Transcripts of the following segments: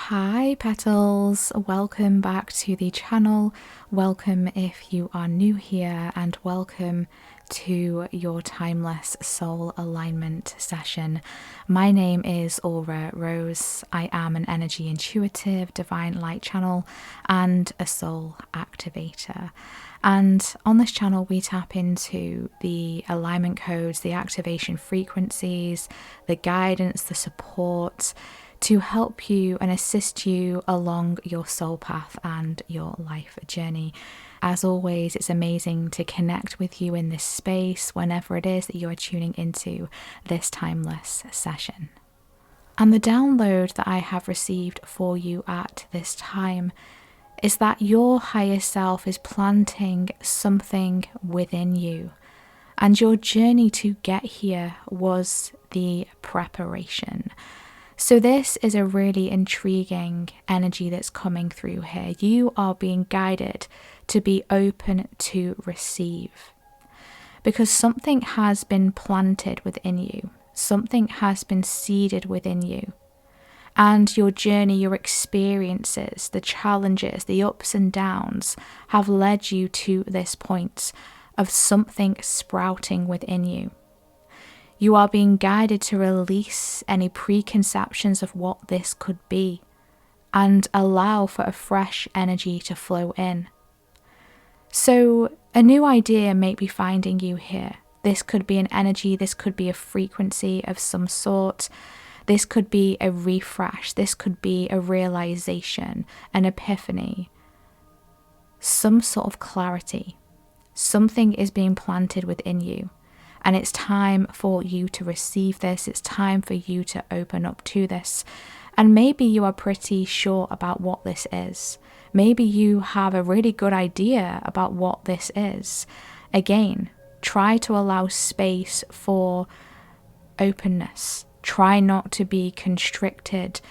Hi petals, welcome back to the channel. Welcome if you are new here, and welcome to your timeless soul alignment session. My name is Aura Rose. I am an energy intuitive, divine light channel and a soul activator. And on this channel we tap into the alignment codes, the activation frequencies, the guidance, the support to help you and assist you along your soul path and your life journey. As always, it's amazing to connect with you in this space whenever it is that you are tuning into this timeless session. And the download that I have received for you at this time is that your higher self is planting something within you. And your journey to get here was the preparation. So this is a really intriguing energy that's coming through here. You are being guided to be open to receive, because something has been planted within you. Something has been seeded within you. And your journey, your experiences, the challenges, the ups and downs have led you to this point of something sprouting within you. You are being guided to release any preconceptions of what this could be and allow for a fresh energy to flow in. So a new idea may be finding you here. This could be an energy, this could be a frequency of some sort. This could be a refresh, this could be a realization, an epiphany, some sort of clarity. Something is being planted within you. And it's time for you to receive this. It's time for you to open up to this. And maybe you are pretty sure about what this is. Maybe you have a really good idea about what this is. Again, try to allow space for openness. Try not to be constricted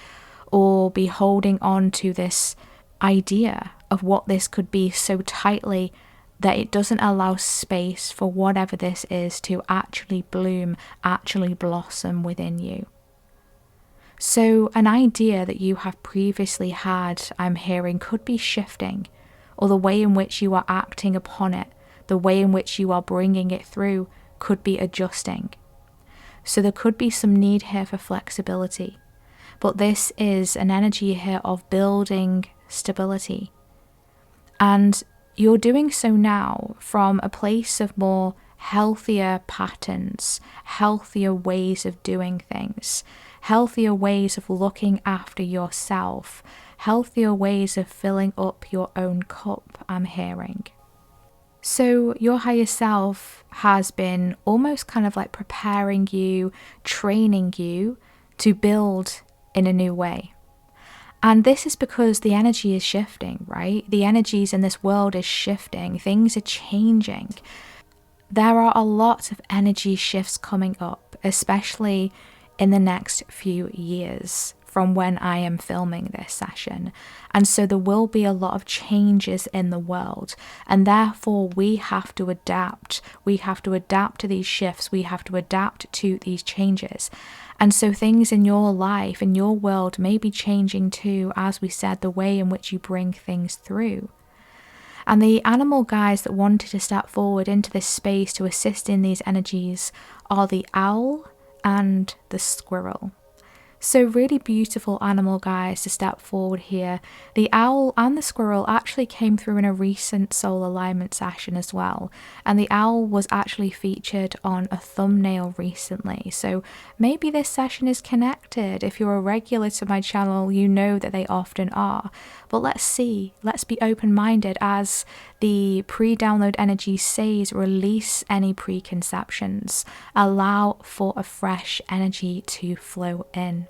or be holding on to this idea of what this could be so tightly that it doesn't allow space for whatever this is to actually bloom, actually blossom within you. So an idea that you have previously had, I'm hearing, could be shifting, or the way in which you are acting upon it, the way in which you are bringing it through could be adjusting. So there could be some need here for flexibility, but this is an energy here of building stability. And you're doing so now from a place of more healthier patterns, healthier ways of doing things, healthier ways of looking after yourself, healthier ways of filling up your own cup, I'm hearing. So your higher self has been almost kind of like preparing you, training you to build in a new way. And this is because the energy is shifting, right? The energies in this world is shifting. Things are changing. There are a lot of energy shifts coming up, especially in the next few years from when I am filming this session. And so there will be a lot of changes in the world, and therefore we have to adapt. We have to adapt to these shifts. We have to adapt to these changes. And so things in your life, in your world, may be changing too, as we said, the way in which you bring things through. And the animal guides that wanted to step forward into this space to assist in these energies are the owl and the squirrel. So really beautiful animal guides to step forward here. The owl and the squirrel actually came through in a recent soul alignment session as well. And the owl was actually featured on a thumbnail recently. So maybe this session is connected. If you're a regular to my channel, you know that they often are. But let's see. Let's be open-minded, as the pre-download energy says, release any preconceptions. Allow for a fresh energy to flow in.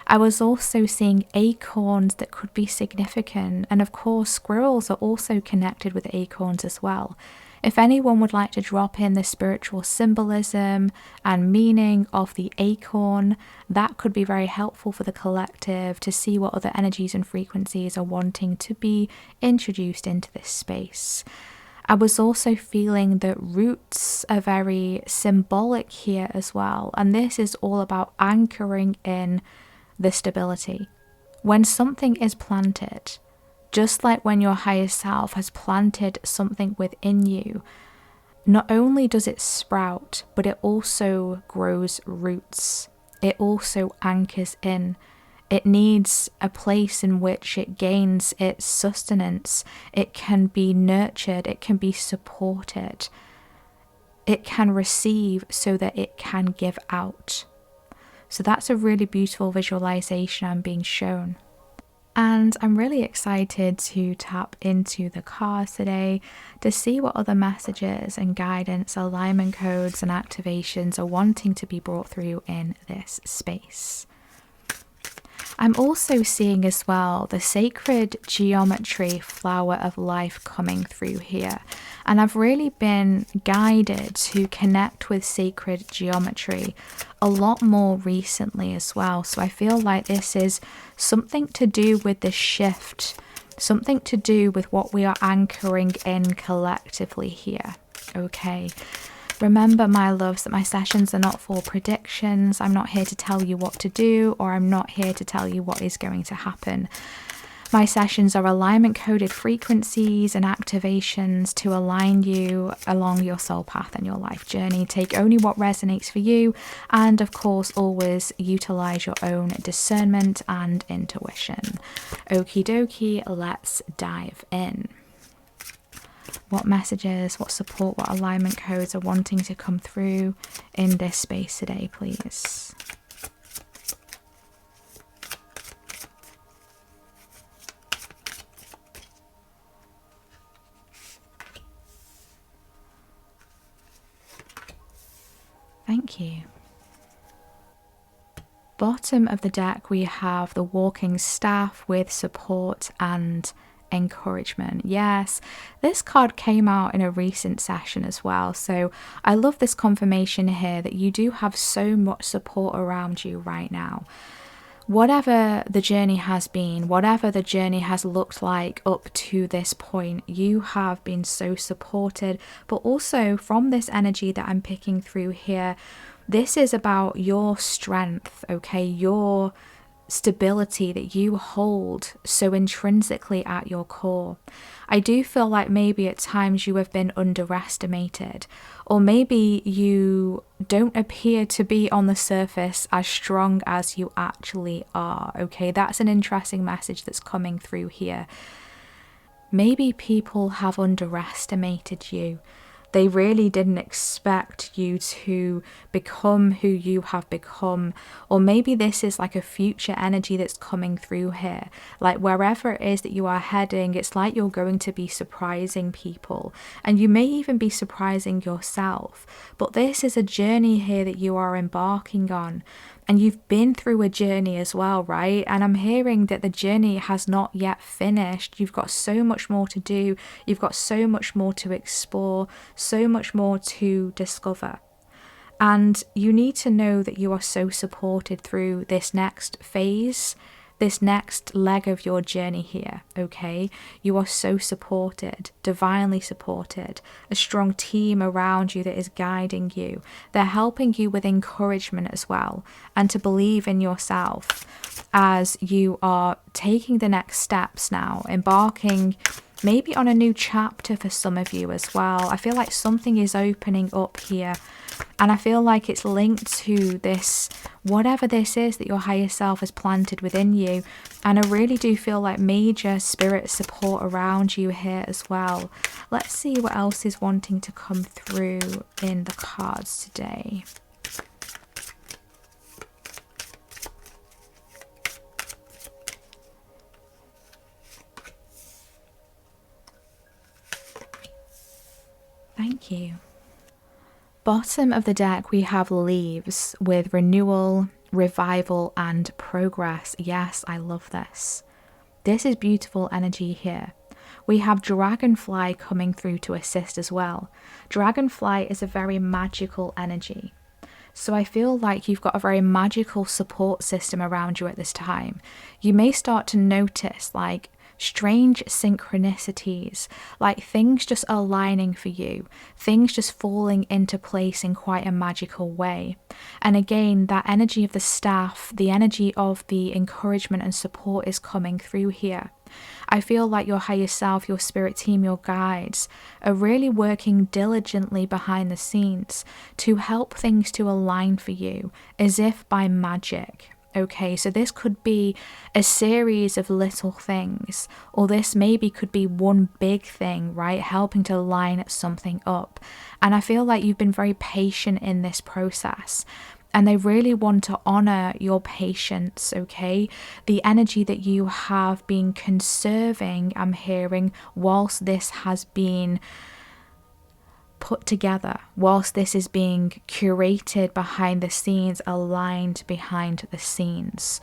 I was also seeing acorns that could be significant, and of course squirrels are also connected with acorns as well. If anyone would like to drop in the spiritual symbolism and meaning of the acorn, that could be very helpful for the collective to see what other energies and frequencies are wanting to be introduced into this space. I was also feeling that roots are very symbolic here as well, and this is all about anchoring in the stability. When something is planted, just like when your higher self has planted something within you, not only does it sprout, but it also grows roots. It also anchors in. It needs a place in which it gains its sustenance. It can be nurtured. It can be supported. It can receive so that it can give out. So that's a really beautiful visualization I'm being shown. And I'm really excited to tap into the cards today to see what other messages and guidance, alignment codes and activations are wanting to be brought through in this space. I'm also seeing as well the sacred geometry flower of life coming through here. And I've really been guided to connect with sacred geometry a lot more recently as well. So I feel like this is something to do with the shift, something to do with what we are anchoring in collectively here. Okay. Remember, my loves, that my sessions are not for predictions. I'm not here to tell you what to do, or I'm not here to tell you what is going to happen. My sessions are alignment coded frequencies and activations to align you along your soul path and your life journey. Take only what resonates for you, and of course always utilize your own discernment and intuition. Okie dokie, let's dive in. What messages, what support, what alignment codes are wanting to come through in this space today, please? Thank you. Bottom of the deck, we have the walking staff with support and encouragement. Yes, this card came out in a recent session as well, so I love this confirmation here that you do have so much support around you right now. Whatever the journey has been, whatever the journey has looked like up to this point, you have been so supported. But also from this energy that I'm picking through here, this is about your strength, okay, your stability that you hold so intrinsically at your core. I do feel like maybe at times you have been underestimated, or maybe you don't appear to be on the surface as strong as you actually are. Okay, that's an interesting message that's coming through here. Maybe people have underestimated you. They really didn't expect you to become who you have become. Or maybe this is like a future energy that's coming through here. Like wherever it is that you are heading, it's like you're going to be surprising people. And you may even be surprising yourself. But this is a journey here that you are embarking on. And you've been through a journey as well, right? And I'm hearing that the journey has not yet finished. You've got so much more to do. You've got so much more to explore, so much more to discover. And you need to know that you are so supported through this next phase, this next leg of your journey here, okay? You are so supported, divinely supported, a strong team around you that is guiding you. They're helping you with encouragement as well, and to believe in yourself as you are taking the next steps now, embarking maybe on a new chapter for some of you as well. I feel like something is opening up here, and I feel like it's linked to this, whatever this is that your higher self has planted within you. And I really do feel like major spirit support around you here as well. Let's see what else is wanting to come through in the cards today. Thank you. Bottom of the deck, we have leaves with renewal, revival, and progress. Yes, I love this. This is beautiful energy here. We have dragonfly coming through to assist as well. Dragonfly is a very magical energy. So I feel like you've got a very magical support system around you at this time. You may start to notice like strange synchronicities, like things just aligning for you, things just falling into place in quite a magical way. And again, that energy of the staff, the energy of the encouragement and support is coming through here. I feel like your higher self, your spirit team, your guides are really working diligently behind the scenes to help things to align for you as if by magic. Okay, so this could be a series of little things, or this maybe could be one big thing, right? Helping to line something up. And I feel like you've been very patient in this process. And they really want to honor your patience, okay? The energy that you have been conserving, I'm hearing, whilst this has been put together, whilst this is being curated behind the scenes, aligned behind the scenes.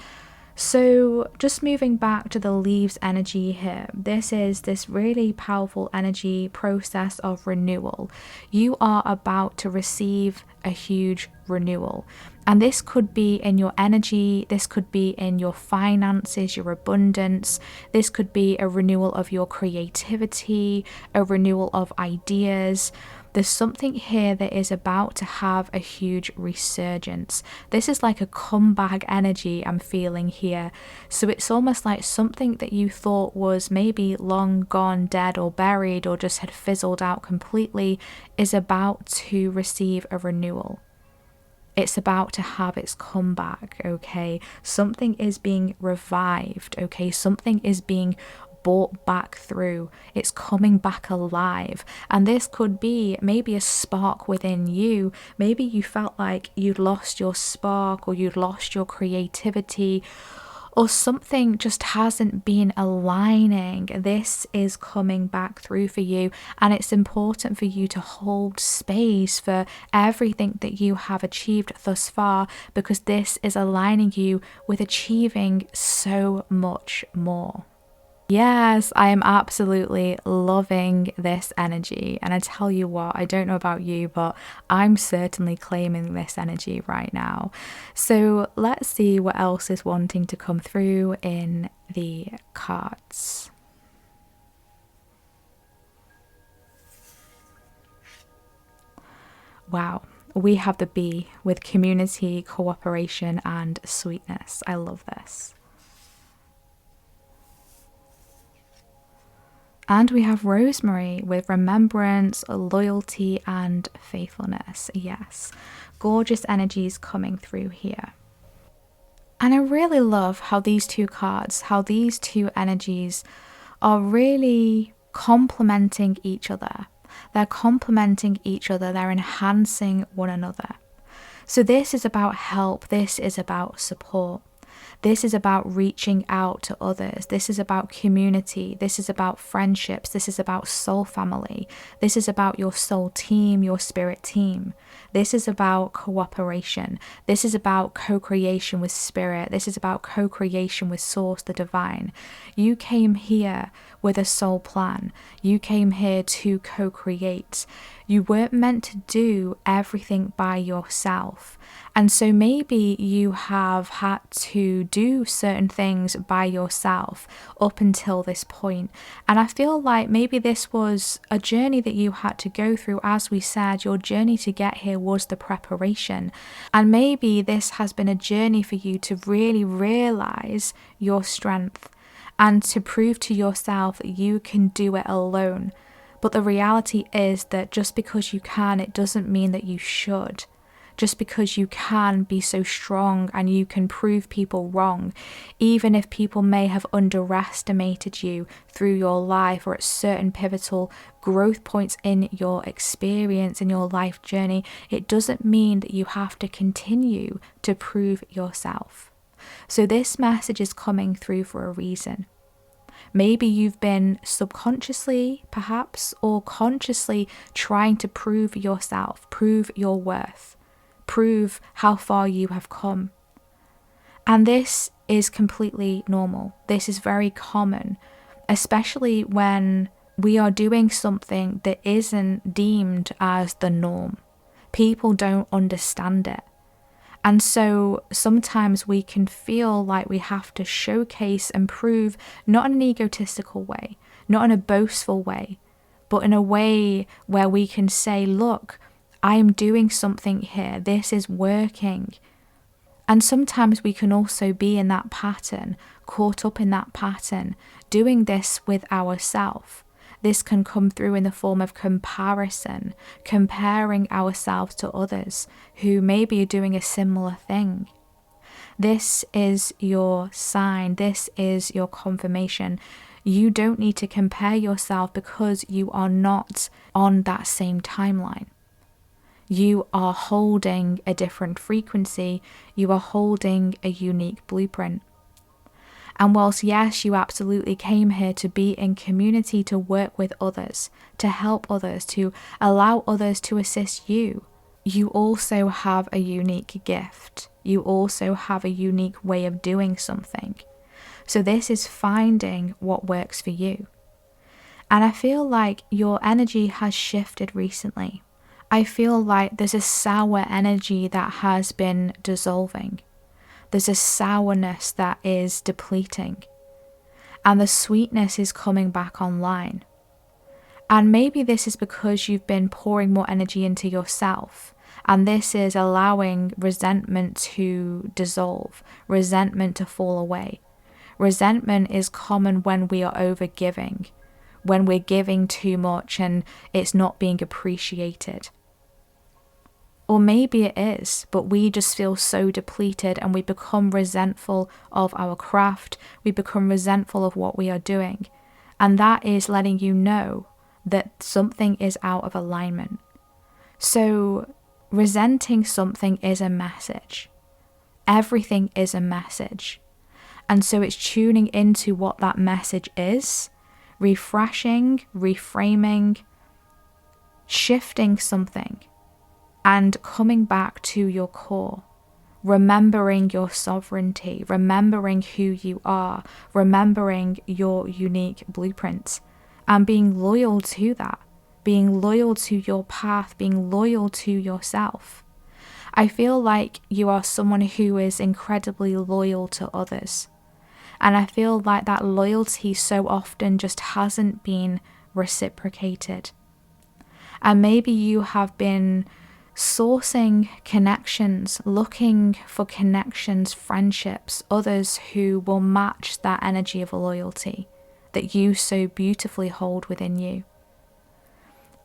So just moving back to the leaves energy here, this is this really powerful energy process of renewal. You are about to receive a huge renewal. And this could be in your energy, this could be in your finances, your abundance, this could be a renewal of your creativity, a renewal of ideas. There's something here that is about to have a huge resurgence. This is like a comeback energy I'm feeling here. So it's almost like something that you thought was maybe long gone, dead or buried, or just had fizzled out completely is about to receive a renewal. It's about to have its comeback, okay? Something is being revived, okay? Something is being brought back through. It's coming back alive. And this could be maybe a spark within you. Maybe you felt like you'd lost your spark, or you'd lost your creativity, or something just hasn't been aligning. This is coming back through for you, and it's important for you to hold space for everything that you have achieved thus far, because this is aligning you with achieving so much more. Yes, I am absolutely loving this energy. And I tell you what, I don't know about you, but I'm certainly claiming this energy right now. So let's see what else is wanting to come through in the cards. Wow, we have the Bee with community, cooperation, and sweetness. I love this. And we have Rosemary with remembrance, loyalty, and faithfulness. Yes, gorgeous energies coming through here. And I really love how these two cards, how these two energies are really complementing each other. They're complementing each other. They're enhancing one another. So this is about help. This is about support. This is about reaching out to others. This is about community. This is about friendships. This is about soul family. This is about your soul team, your spirit team. This is about cooperation. This is about co-creation with spirit. This is about co-creation with source, the divine. You came here with a soul plan. You came here to co-create. You weren't meant to do everything by yourself. And so maybe you have had to do certain things by yourself up until this point. And I feel like maybe this was a journey that you had to go through. As we said, your journey to get here was the preparation. And maybe this has been a journey for you to really realize your strength and to prove to yourself that you can do it alone. But the reality is that just because you can, it doesn't mean that you should. Just because you can be so strong and you can prove people wrong, even if people may have underestimated you through your life or at certain pivotal growth points in your experience, in your life journey, it doesn't mean that you have to continue to prove yourself. So this message is coming through for a reason. Maybe you've been subconsciously, perhaps, or consciously trying to prove yourself, prove your worth, prove how far you have come. And this is completely normal. This is very common, especially when we are doing something that isn't deemed as the norm. People don't understand it. And so sometimes we can feel like we have to showcase and prove, not in an egotistical way, not in a boastful way, but in a way where we can say, look, I am doing something here. This is working. And sometimes we can also be in that pattern, caught up in that pattern, doing this with ourselves. This can come through in the form of comparison, comparing ourselves to others who maybe are doing a similar thing. This is your sign. This is your confirmation. You don't need to compare yourself because you are not on that same timeline. You are holding a different frequency. You are holding a unique blueprint. And whilst, yes, you absolutely came here to be in community, to work with others, to help others, to allow others to assist you, you also have a unique gift. You also have a unique way of doing something. So this is finding what works for you. And I feel like your energy has shifted recently. I feel like there's a sour energy that has been dissolving. There's a sourness that is depleting. And the sweetness is coming back online. And maybe this is because you've been pouring more energy into yourself. And this is allowing resentment to dissolve, resentment to fall away. Resentment is common when we are overgiving, when we're giving too much and it's not being appreciated. Or maybe it is, but we just feel so depleted and we become resentful of our craft. We become resentful of what we are doing. And that is letting you know that something is out of alignment. So resenting something is a message. Everything is a message. And so it's tuning into what that message is, refreshing, reframing, shifting something, and coming back to your core, remembering your sovereignty, remembering who you are, remembering your unique blueprint, and being loyal to that, being loyal to your path, being loyal to yourself. I feel like you are someone who is incredibly loyal to others. And I feel like that loyalty so often just hasn't been reciprocated. And maybe you have been sourcing connections, looking for connections, friendships, others who will match that energy of loyalty that you so beautifully hold within you.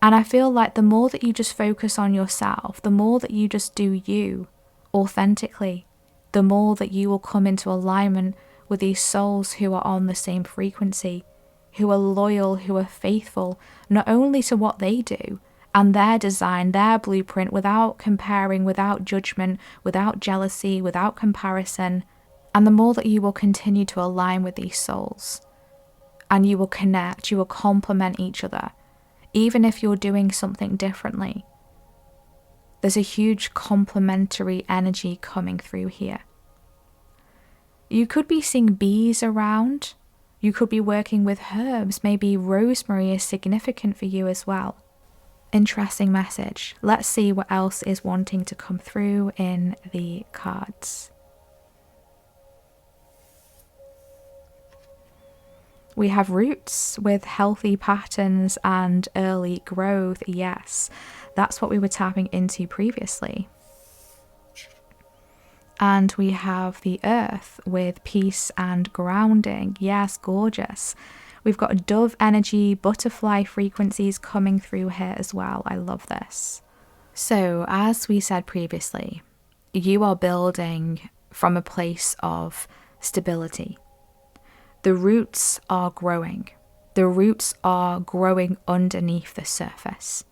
And I feel like the more that you just focus on yourself, the more that you just do you authentically, the more that you will come into alignment with these souls who are on the same frequency, who are loyal, who are faithful, not only to what they do and their design, their blueprint, without comparing, without judgment, without jealousy, without comparison. And the more that you will continue to align with these souls and you will connect, you will complement each other, even if you're doing something differently. There's a huge complementary energy coming through here. You could be seeing bees around. You could be working with herbs. Maybe rosemary is significant for you as well. Interesting message. Let's see what else is wanting to come through in the cards. We have roots with healthy patterns and early growth. Yes, that's what we were tapping into previously. And we have the earth with peace and grounding. Yes, gorgeous. We've got dove energy, butterfly frequencies coming through here as well. I love this. So as we said previously, you are building from a place of stability. The roots are growing. The roots are growing underneath the surface.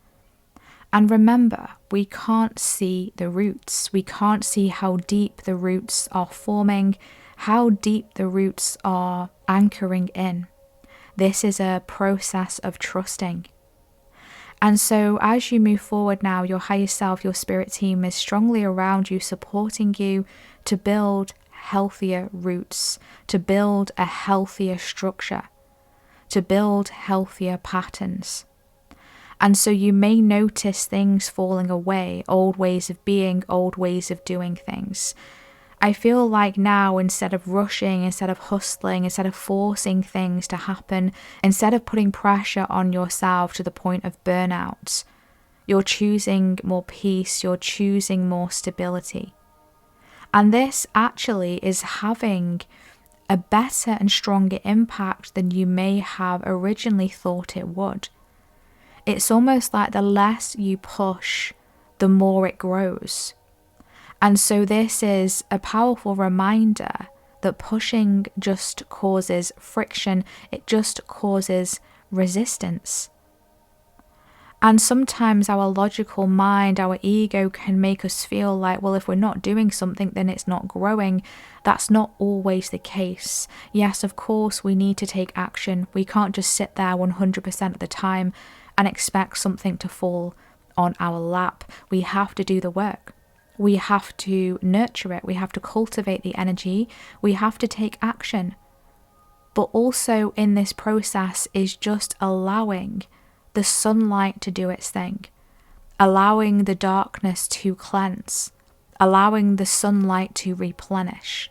And remember, we can't see the roots. We can't see how deep the roots are forming, how deep the roots are anchoring in. This is a process of trusting. And so as you move forward now, your higher self, your spirit team is strongly around you, supporting you to build healthier roots, to build a healthier structure, to build healthier patterns. And so you may notice things falling away, old ways of being, old ways of doing things. I feel like now, instead of rushing, instead of hustling, instead of forcing things to happen, instead of putting pressure on yourself to the point of burnout, you're choosing more peace, you're choosing more stability. And this actually is having a better and stronger impact than you may have originally thought it would. It's almost like the less you push, the more it grows. And so this is a powerful reminder that pushing just causes friction, it just causes resistance. And sometimes our logical mind, our ego can make us feel like, well, if we're not doing something, then it's not growing. That's not always the case. Yes, of course, we need to take action. We can't just sit there 100% of the time and expect something to fall on our lap. We have to do the work. We have to nurture it. We have to cultivate the energy. We have to take action. But also in this process is just allowing the sunlight to do its thing, allowing the darkness to cleanse, allowing the sunlight to replenish.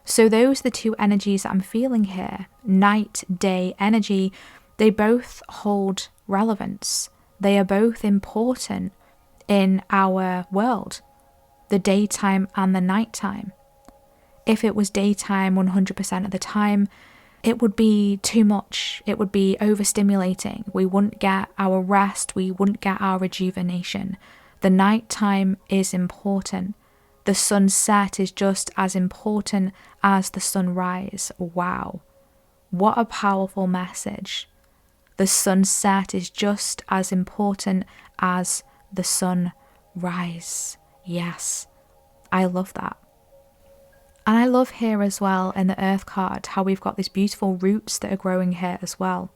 So those are the two energies that I'm feeling here, night, day energy. They both hold relevance. They are both important in our world, the daytime and the nighttime. If it was daytime 100% of the time, it would be too much. It would be overstimulating. We wouldn't get our rest. We wouldn't get our rejuvenation. The nighttime is important. The sunset is just as important as the sunrise. Wow. What a powerful message. The sunset is just as important as the sunrise. Yes, I love that. And I love here as well in the Earth card how we've got these beautiful roots that are growing here as well.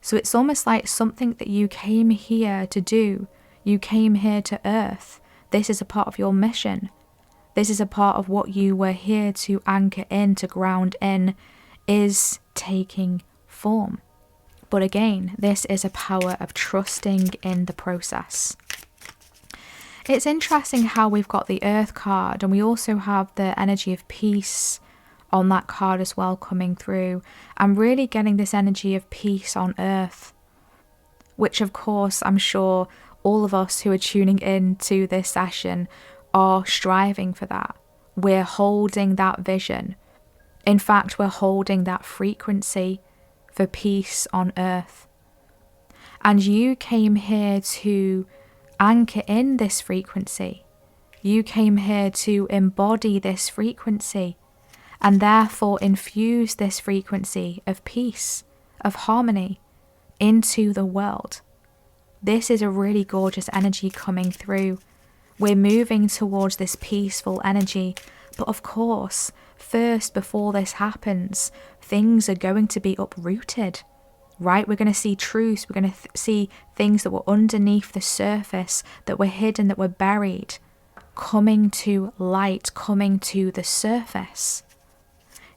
So it's almost like something that you came here to do. You came here to Earth. This is a part of your mission. This is a part of what you were here to anchor in, to ground in, is taking form. But again, this is a power of trusting in the process. It's interesting how we've got the Earth card and we also have the energy of peace on that card as well coming through. I'm really getting this energy of peace on Earth, which of course I'm sure all of us who are tuning in to this session are striving for that. We're holding that vision. In fact, we're holding that frequency for peace on Earth. And you came here to anchor in this frequency. You came here to embody this frequency and therefore infuse this frequency of peace, of harmony into the world. This is a really gorgeous energy coming through. We're moving towards this peaceful energy, but of course, first, before this happens, things are going to be uprooted, right? We're going to see truths. We're going to see things that were underneath the surface, that were hidden, that were buried, coming to light, coming to the surface.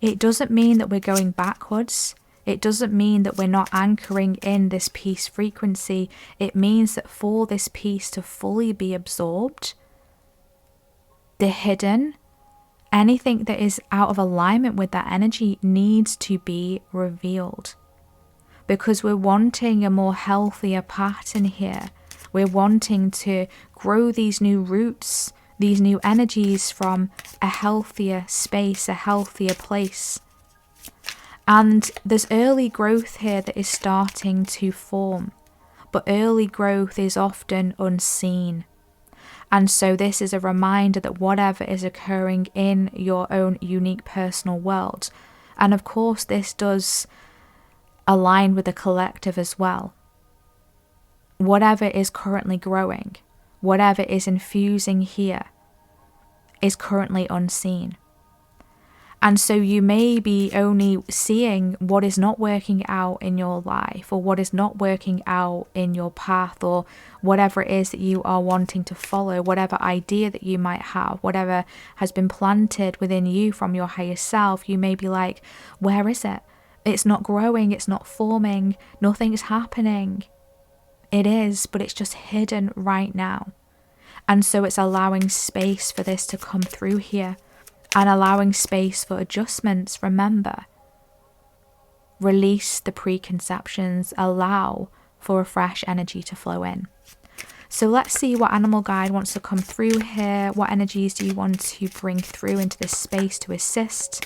It doesn't mean that we're going backwards. It doesn't mean that we're not anchoring in this peace frequency. It means that for this peace to fully be absorbed, the hidden, anything that is out of alignment with that energy needs to be revealed. Because we're wanting a more healthier pattern here. We're wanting to grow these new roots, these new energies from a healthier space, a healthier place. And there's early growth here that is starting to form. But early growth is often unseen. And so this is a reminder that whatever is occurring in your own unique personal world, and of course this does align with the collective as well, whatever is currently growing, whatever is infusing here, is currently unseen. And so you may be only seeing what is not working out in your life, or what is not working out in your path, or whatever it is that you are wanting to follow, whatever idea that you might have, whatever has been planted within you from your higher self. You may be like, where is it? It's not growing, it's not forming, nothing's happening. It is, but it's just hidden right now. And so it's allowing space for this to come through here and allowing space for adjustments. Remember, release the preconceptions, allow for a fresh energy to flow in. So let's see what animal guide wants to come through here. What energies do you want to bring through into this space to assist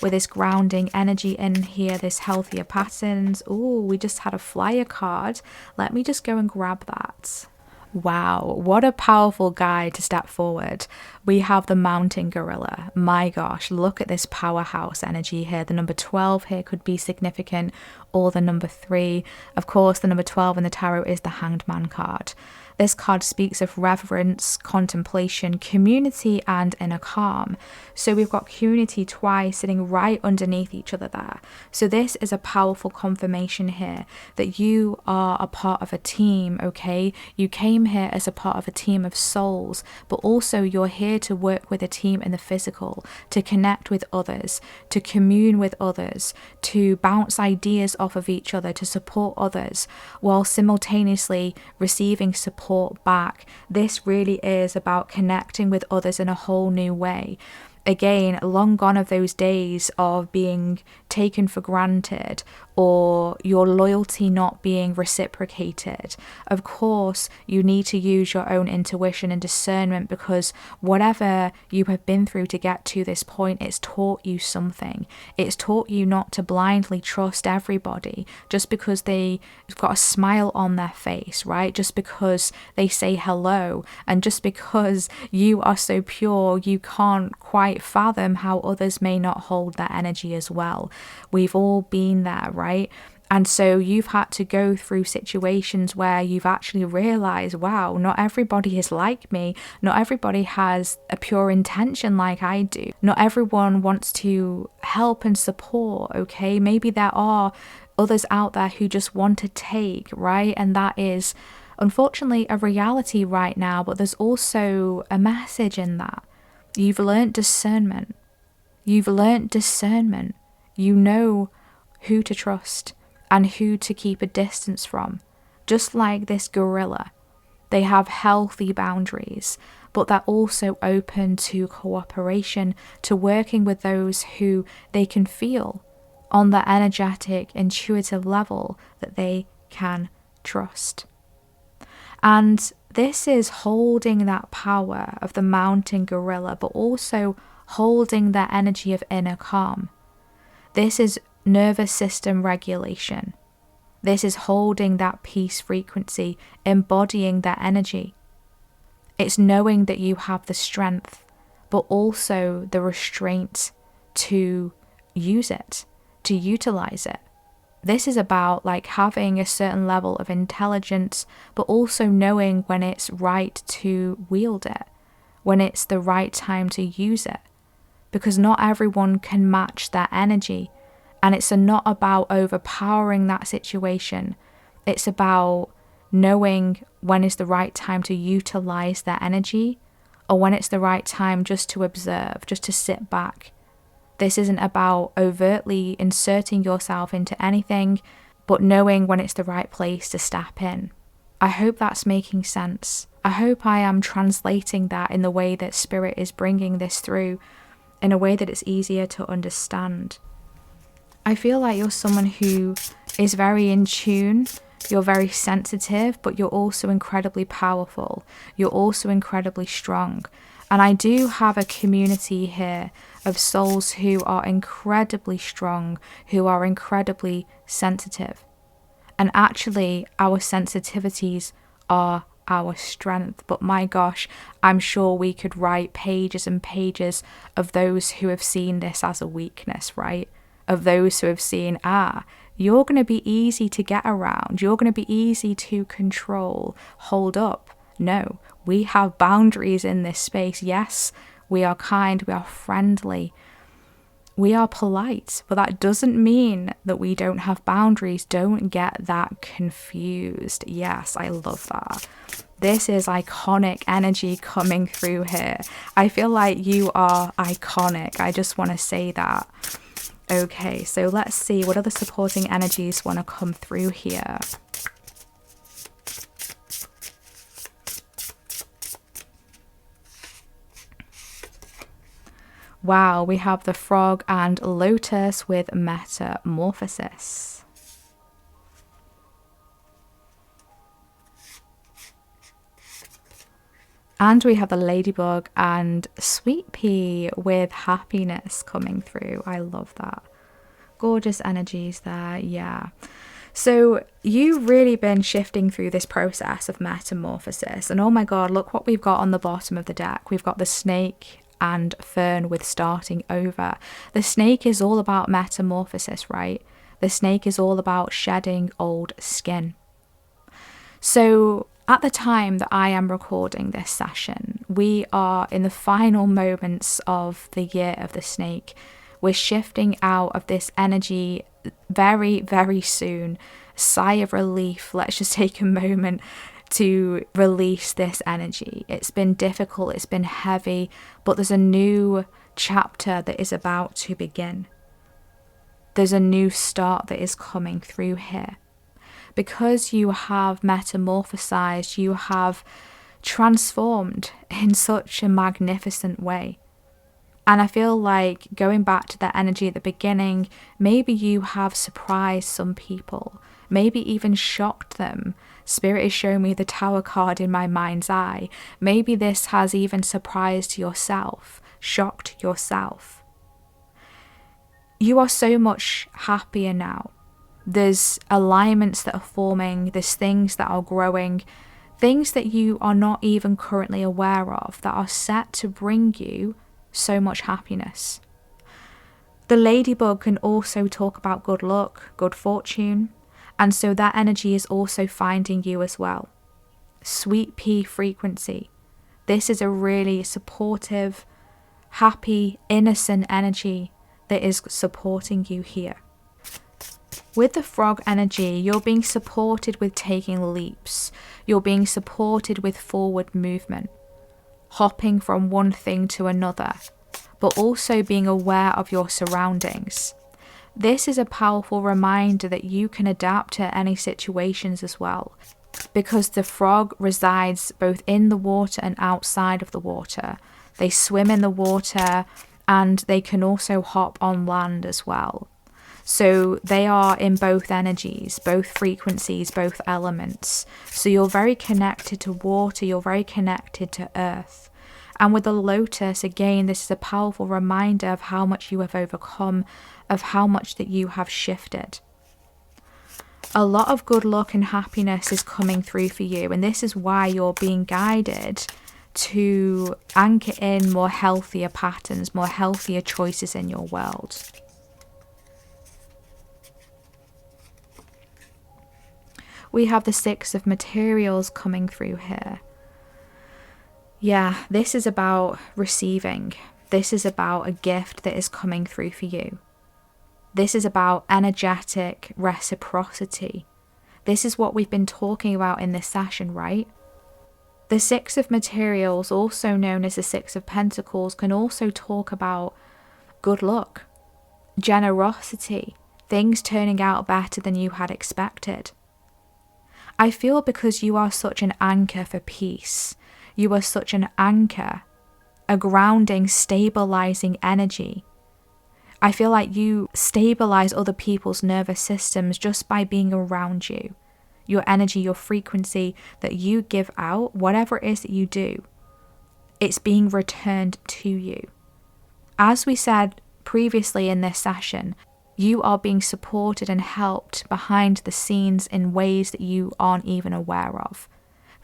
with this grounding energy in here, this healthier patterns? Oh, we just had a flyer card. Let me just go and grab that. Wow, what a powerful guide to step forward. We have the mountain gorilla. My gosh, look at this powerhouse energy here. The number 12 here could be significant, or the number 3. Of course, the number 12 in the tarot is the Hanged Man card. This card speaks of reverence, contemplation, community, and inner calm. So we've got community twice sitting right underneath each other there. So this is a powerful confirmation here that you are a part of a team, okay? You came here as a part of a team of souls, but also you're here to work with a team in the physical, to connect with others, to commune with others, to bounce ideas off of each other, to support others, while simultaneously receiving support back. This really is about connecting with others in a whole new way. Again, long gone of those days of being taken for granted or your loyalty not being reciprocated. Of course, you need to use your own intuition and discernment, because whatever you have been through to get to this point, it's taught you something. It's taught you not to blindly trust everybody just because they've got a smile on their face, right? Just because they say hello, and just because you are so pure, you can't quite fathom how others may not hold that energy as well. We've all been there, right? And so you've had to go through situations where you've actually realized, wow, not everybody is like me. Not everybody has a pure intention like I do. Not everyone wants to help and support, okay? Maybe there are others out there who just want to take, right? And that is unfortunately a reality right now, but there's also a message in that. You've learnt discernment. You've learnt discernment. You know who to trust and who to keep a distance from. Just like this gorilla, they have healthy boundaries, but they're also open to cooperation, to working with those who they can feel on the energetic, intuitive level that they can trust. And this is holding that power of the mountain gorilla, but also holding that energy of inner calm. This is nervous system regulation. This is holding that peace frequency, embodying that energy. It's knowing that you have the strength, but also the restraint to use it, to utilize it. This is about like having a certain level of intelligence, but also knowing when it's right to wield it, when it's the right time to use it, because not everyone can match that energy. And it's not about overpowering that situation. It's about knowing when is the right time to utilize that energy, or when it's the right time just to observe, just to sit back. This isn't about overtly inserting yourself into anything, but knowing when it's the right place to step in. I hope that's making sense. I hope I am translating that in the way that Spirit is bringing this through, in a way that it's easier to understand. I feel like you're someone who is very in tune, you're very sensitive, but you're also incredibly powerful. You're also incredibly strong. And I do have a community here of souls who are incredibly strong, who are incredibly sensitive. And actually, our sensitivities are our strength. But my gosh, I'm sure we could write pages and pages of those who have seen this as a weakness, right? Of those who have seen, you're going to be easy to get around. You're going to be easy to control. Hold up. No, we have boundaries in this space. Yes, we are kind, we are friendly, we are polite, but that doesn't mean that we don't have boundaries. Don't get that confused. Yes, I love that. This is iconic energy coming through here. I feel like you are iconic. I just want to say that. Okay, so let's see what other supporting energies want to come through here. Wow, we have the frog and lotus with metamorphosis. And we have the ladybug and sweet pea with happiness coming through. I love that. Gorgeous energies there, yeah. So you've really been shifting through this process of metamorphosis. And oh my God, look what we've got on the bottom of the deck. We've got the snake and fern with starting over. The snake is all about metamorphosis, right? The snake is all about shedding old skin. So at the time that I am recording this session, we are in the final moments of the year of the snake. We're shifting out of this energy very, very soon. Sigh of relief. Let's just take a moment to release this energy. It's been difficult, it's been heavy, but there's a new chapter that is about to begin. There's a new start that is coming through here. Because you have metamorphosized, you have transformed in such a magnificent way. And I feel like going back to that energy at the beginning, maybe you have surprised some people, maybe even shocked them. Spirit is showing me the Tower card in my mind's eye. Maybe this has even surprised yourself, shocked yourself. You are so much happier now. There's alignments that are forming, there's things that are growing, things that you are not even currently aware of that are set to bring you so much happiness. The ladybug can also talk about good luck, good fortune, and so that energy is also finding you as well. Sweet pea frequency. This is a really supportive, happy, innocent energy that is supporting you here. With the frog energy, you're being supported with taking leaps. You're being supported with forward movement, hopping from one thing to another, but also being aware of your surroundings. This is a powerful reminder that you can adapt to any situations as well, because the frog resides both in the water and outside of the water. They swim in the water and they can also hop on land as well. So they are in both energies, both frequencies, both elements. So you're very connected to water, you're very connected to earth. And with the lotus, again, this is a powerful reminder of how much you have overcome, of how much that you have shifted. A lot of good luck and happiness is coming through for you. And this is why you're being guided to anchor in more healthier patterns, more healthier choices in your world. We have the Six of Materials coming through here. Yeah, this is about receiving. This is about a gift that is coming through for you. This is about energetic reciprocity. This is what we've been talking about in this session, right? The Six of Materials, also known as the Six of Pentacles, can also talk about good luck, generosity, things turning out better than you had expected. I feel because you are such an anchor for peace, you are such an anchor, a grounding, stabilizing energy. I feel like you stabilize other people's nervous systems just by being around you. Your energy, your frequency that you give out, whatever it is that you do, it's being returned to you. As we said previously in this session, you are being supported and helped behind the scenes in ways that you aren't even aware of.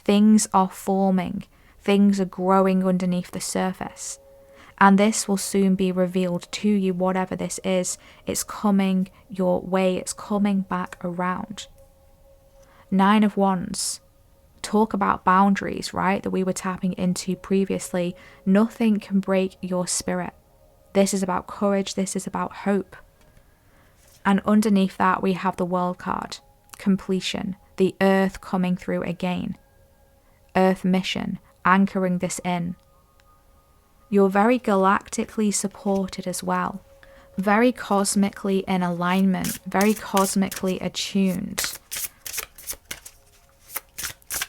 Things are forming, things are growing underneath the surface. And this will soon be revealed to you, whatever this is. It's coming your way, it's coming back around. Nine of Wands. Talk about boundaries, right? That we were tapping into previously. Nothing can break your spirit. This is about courage, this is about hope. And underneath that we have the World card, completion, the earth coming through again. Earth mission, anchoring this in. You're very galactically supported as well. Very cosmically in alignment, very cosmically attuned.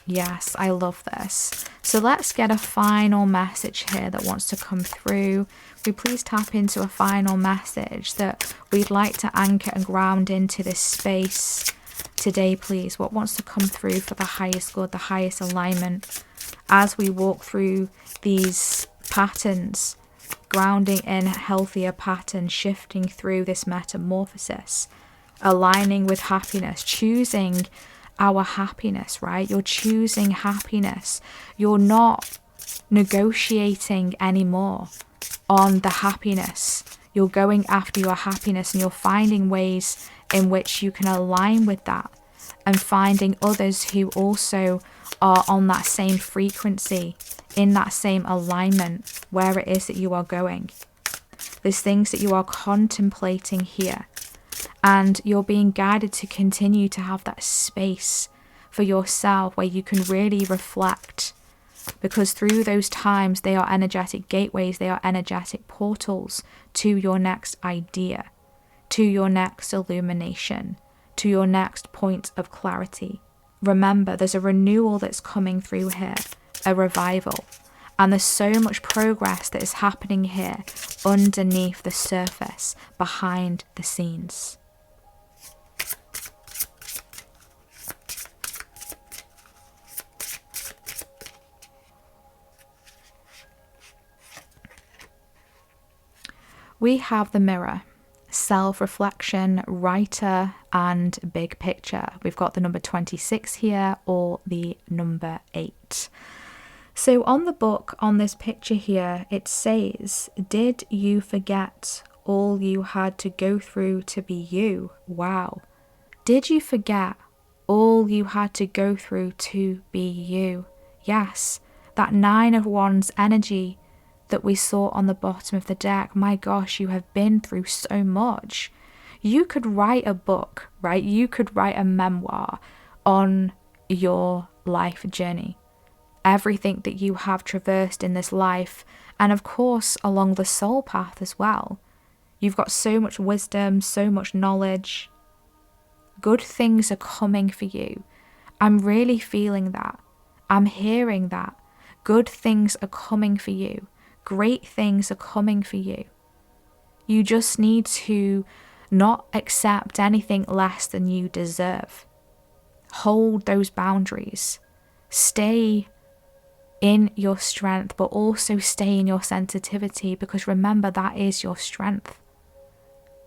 Yes, I love this. So let's get a final message here that wants to come through. Will you please tap into a final message that we'd like to anchor and ground into this space today, please? What wants to come through for the highest good, the highest alignment, as we walk through these patterns, grounding in healthier patterns, shifting through this metamorphosis, aligning with happiness, choosing our happiness, right? You're choosing happiness. You're not negotiating anymore on the happiness. You're going after your happiness, and you're finding ways in which you can align with that, and finding others who also are on that same frequency, in that same alignment where it is that you are going. There's things that you are contemplating here, and you're being guided to continue to have that space for yourself where you can really reflect, because through those times, they are energetic gateways, they are energetic portals to your next idea, to your next illumination, to your next point of clarity. Remember, there's a renewal that's coming through here, a revival, and there's so much progress that is happening here underneath the surface, behind the scenes. We have the mirror, self-reflection, writer, and big picture. We've got the number 26 here, or the number 8. So on the book, on this picture here, it says, "Did you forget all you had to go through to be you?" Wow. Did you forget all you had to go through to be you? Yes, that 9 of Wands energy that we saw on the bottom of the deck. My gosh, you have been through so much. You could write a book, right? You could write a memoir on your life journey. Everything that you have traversed in this life, and of course along the soul path as well. You've got so much wisdom, so much knowledge. Good things are coming for you. I'm really feeling that. I'm hearing that. Good things are coming for you. Great things are coming for you. You just need to not accept anything less than you deserve. Hold those boundaries. Stay in your strength, but also stay in your sensitivity, because remember, that is your strength.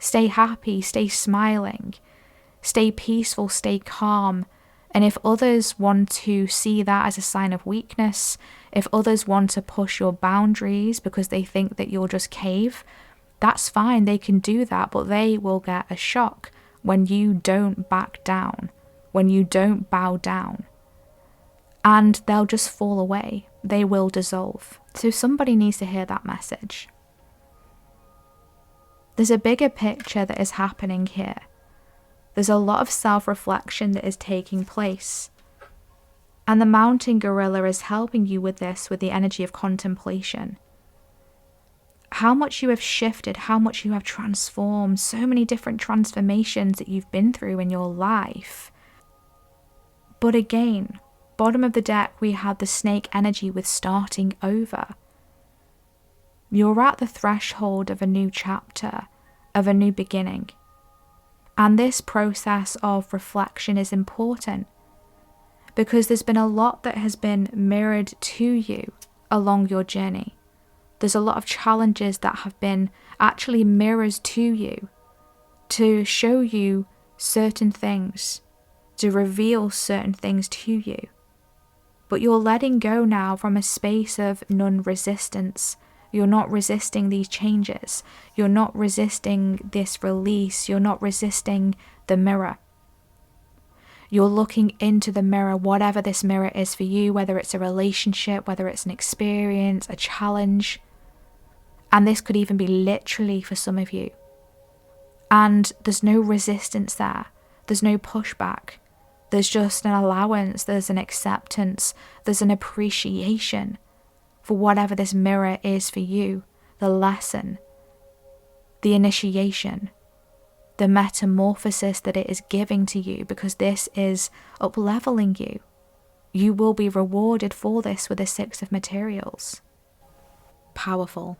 Stay happy, stay smiling, stay peaceful, stay calm. And if others want to see that as a sign of weakness, if others want to push your boundaries because they think that you'll just cave, that's fine, they can do that, but they will get a shock when you don't back down, when you don't bow down. And they'll just fall away, they will dissolve. So somebody needs to hear that message. There's a bigger picture that is happening here. There's a lot of self-reflection that is taking place. And the mountain gorilla is helping you with this, with the energy of contemplation. How much you have shifted, how much you have transformed, so many different transformations that you've been through in your life. But again, bottom of the deck, we have the snake energy with starting over. You're at the threshold of a new chapter, of a new beginning. And this process of reflection is important because there's been a lot that has been mirrored to you along your journey. There's a lot of challenges that have been actually mirrors to you to show you certain things, to reveal certain things to you. But you're letting go now from a space of non-resistance. You're not resisting these changes. You're not resisting this release. You're not resisting the mirror. You're looking into the mirror, whatever this mirror is for you, whether it's a relationship, whether it's an experience, a challenge. And this could even be literally for some of you. And there's no resistance there. There's no pushback. There's just an allowance. There's an acceptance. There's an appreciation for whatever this mirror is for you, the lesson, the initiation, the metamorphosis that it is giving to you, because this is up-leveling you. You will be rewarded for this with the Six of Materials. Powerful.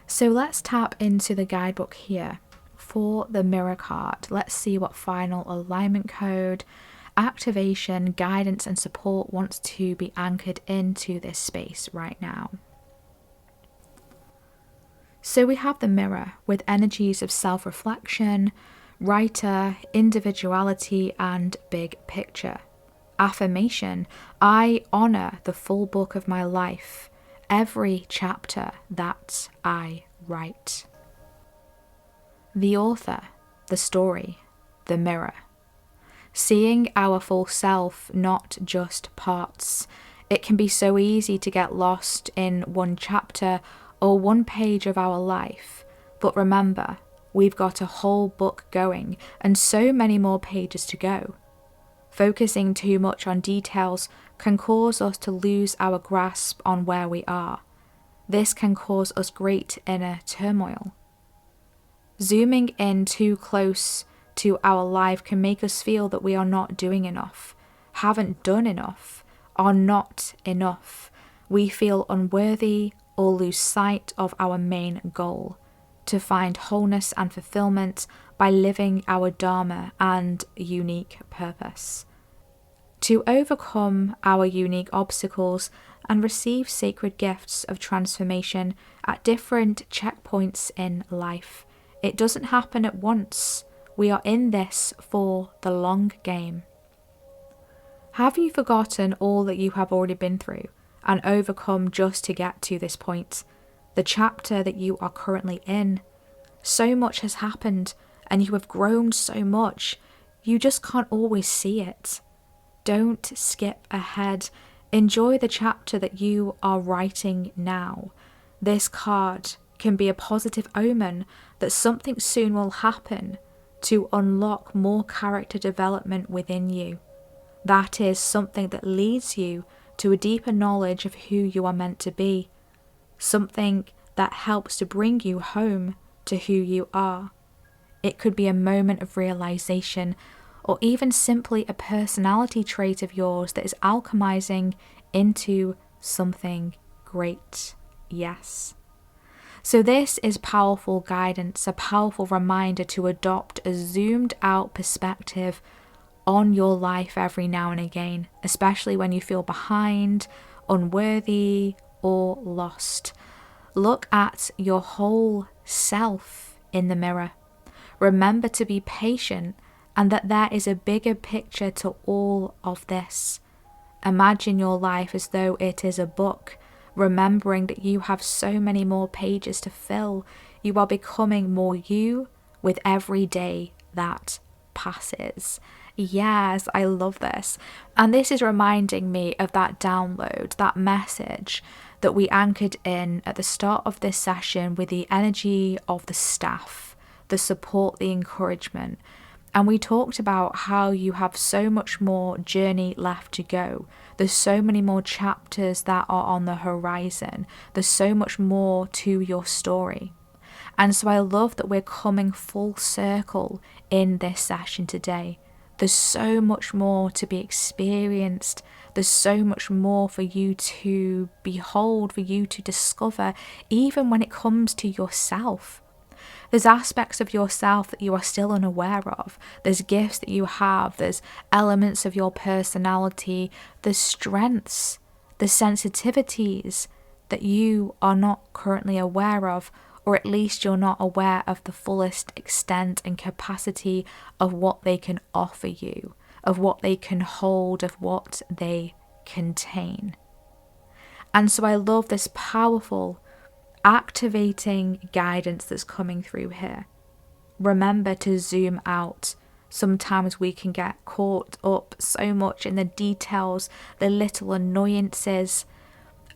So let's tap into the guidebook here for the Mirror card. Let's see what final alignment code, activation, guidance and support wants to be anchored into this space right now. So we have the Mirror with energies of self-reflection, writer, individuality and big picture. Affirmation: I honor the full book of my life, every chapter that I write. The author, the story, the mirror. Seeing our full self, not just parts. It can be so easy to get lost in one chapter or one page of our life, but remember, we've got a whole book going and so many more pages to go. Focusing too much on details can cause us to lose our grasp on where we are. This can cause us great inner turmoil. Zooming in too close to our life can make us feel that we are not doing enough, haven't done enough, are not enough. We feel unworthy or lose sight of our main goal, to find wholeness and fulfillment by living our Dharma and unique purpose. To overcome our unique obstacles and receive sacred gifts of transformation at different checkpoints in life. It doesn't happen at once. We are in this for the long game. Have you forgotten all that you have already been through and overcome just to get to this point? The chapter that you are currently in. So much has happened and you have grown so much. You just can't always see it. Don't skip ahead. Enjoy the chapter that you are writing now. This card can be a positive omen that something soon will happen to unlock more character development within you. That is something that leads you to a deeper knowledge of who you are meant to be. Something that helps to bring you home to who you are. It could be a moment of realization, or even simply a personality trait of yours that is alchemizing into something great. Yes. So this is powerful guidance, a powerful reminder to adopt a zoomed out perspective on your life every now and again, especially when you feel behind, unworthy, or lost. Look at your whole self in the mirror. Remember to be patient and that there is a bigger picture to all of this. Imagine your life as though it is a book, remembering that you have so many more pages to fill. You are becoming more you with every day that passes. Yes, I love this. And this is reminding me of that download, that message that we anchored in at the start of this session with the energy of the staff, the support, the encouragement. And we talked about how you have so much more journey left to go. There's so many more chapters that are on the horizon. There's so much more to your story. And so I love that we're coming full circle in this session today. There's so much more to be experienced. There's so much more for you to behold, for you to discover, even when it comes to yourself. There's aspects of yourself that you are still unaware of. There's gifts that you have. There's elements of your personality. There's strengths, the sensitivities that you are not currently aware of, or at least you're not aware of the fullest extent and capacity of what they can offer you, of what they can hold, of what they contain. And so I love this powerful activating guidance that's coming through here. Remember to zoom out. Sometimes we can get caught up so much in the details, the little annoyances,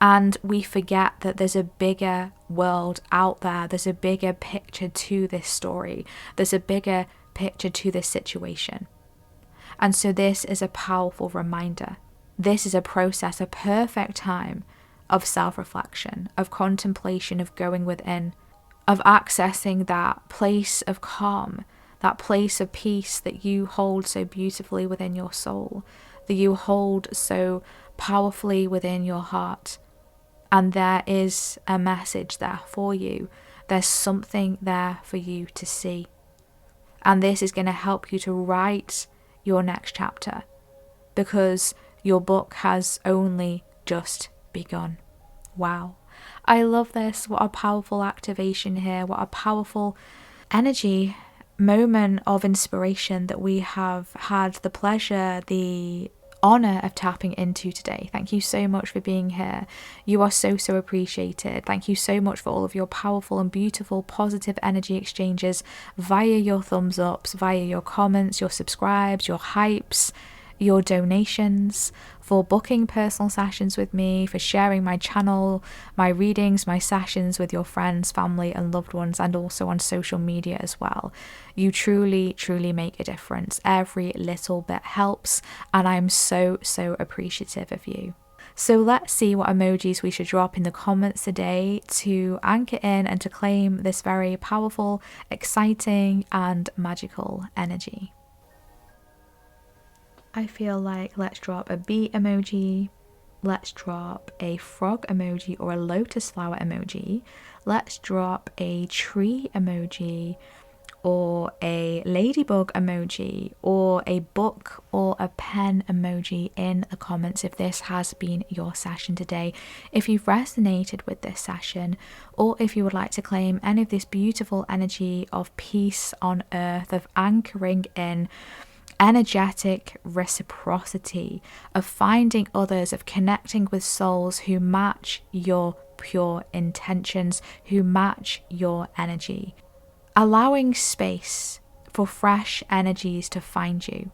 and we forget that there's a bigger world out there. There's a bigger picture to this story. There's a bigger picture to this situation. And so this is a powerful reminder. This is a process, a perfect time of self-reflection, of contemplation, of going within, of accessing that place of calm, that place of peace that you hold so beautifully within your soul, that you hold so powerfully within your heart. And there is a message there for you. There's something there for you to see. And this is going to help you to write your next chapter, because your book has only just begun. Wow. I love this. What a powerful activation here. What a powerful energy, moment of inspiration that we have had the pleasure, the honor of tapping into today. Thank you so much for being here. You are so appreciated. Thank you so much for all of your powerful and beautiful positive energy exchanges via your thumbs ups, via your comments, your subscribes, your hypes, your donations, for booking personal sessions with me, for sharing my channel, my readings, my sessions with your friends, family and loved ones, and also on social media as well. You truly make a difference. Every little bit helps, and I'm so appreciative of you. So let's see what emojis we should drop in the comments today to anchor in and to claim this very powerful, exciting and magical energy. I feel like let's drop a bee emoji, let's drop a frog emoji or a lotus flower emoji, let's drop a tree emoji or a ladybug emoji or a book or a pen emoji in the comments if this has been your session today. If you've resonated with this session, or if you would like to claim any of this beautiful energy of peace on earth, of anchoring in energetic reciprocity, of finding others, of connecting with souls who match your pure intentions, who match your energy, allowing space for fresh energies to find you,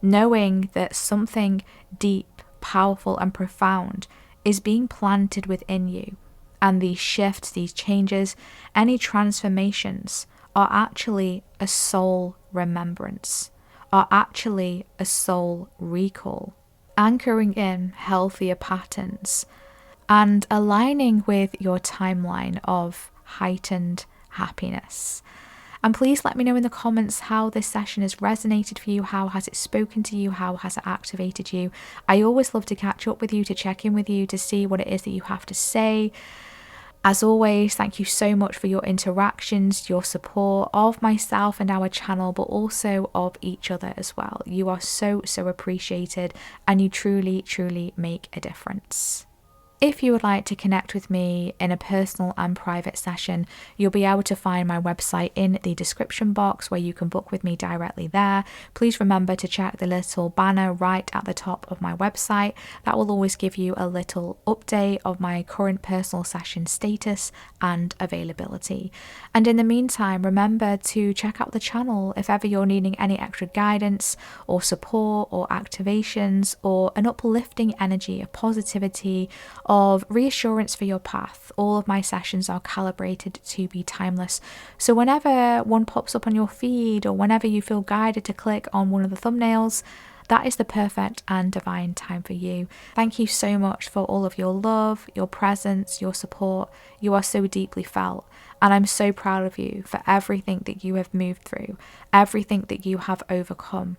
knowing that something deep, powerful and profound is being planted within you, and these shifts, these changes, any transformations are actually a soul remembrance, are actually a soul recall, anchoring in healthier patterns and aligning with your timeline of heightened happiness. And please let me know in the comments how this session has resonated for you. How has it spoken to you? How has it activated you? I always love to catch up with you, to check in with you, to see what it is that you have to say. As always, thank you so much for your interactions, your support of myself and our channel, but also of each other as well. You are so appreciated, and you truly make a difference. If you would like to connect with me in a personal and private session, you'll be able to find my website in the description box where you can book with me directly there. Please remember to check the little banner right at the top of my website. That will always give you a little update of my current personal session status and availability. And in the meantime, remember to check out the channel if ever you're needing any extra guidance or support or activations or an uplifting energy of positivity, of reassurance for your path. All of my sessions are calibrated to be timeless. So whenever one pops up on your feed or whenever you feel guided to click on one of the thumbnails, that is the perfect and divine time for you. Thank you so much for all of your love, your presence, your support. You are so deeply felt. And I'm so proud of you for everything that you have moved through, everything that you have overcome,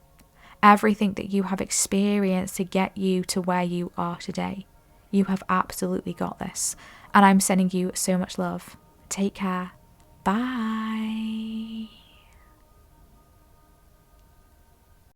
everything that you have experienced to get you to where you are today. You have absolutely got this. And I'm sending you so much love. Take care. Bye.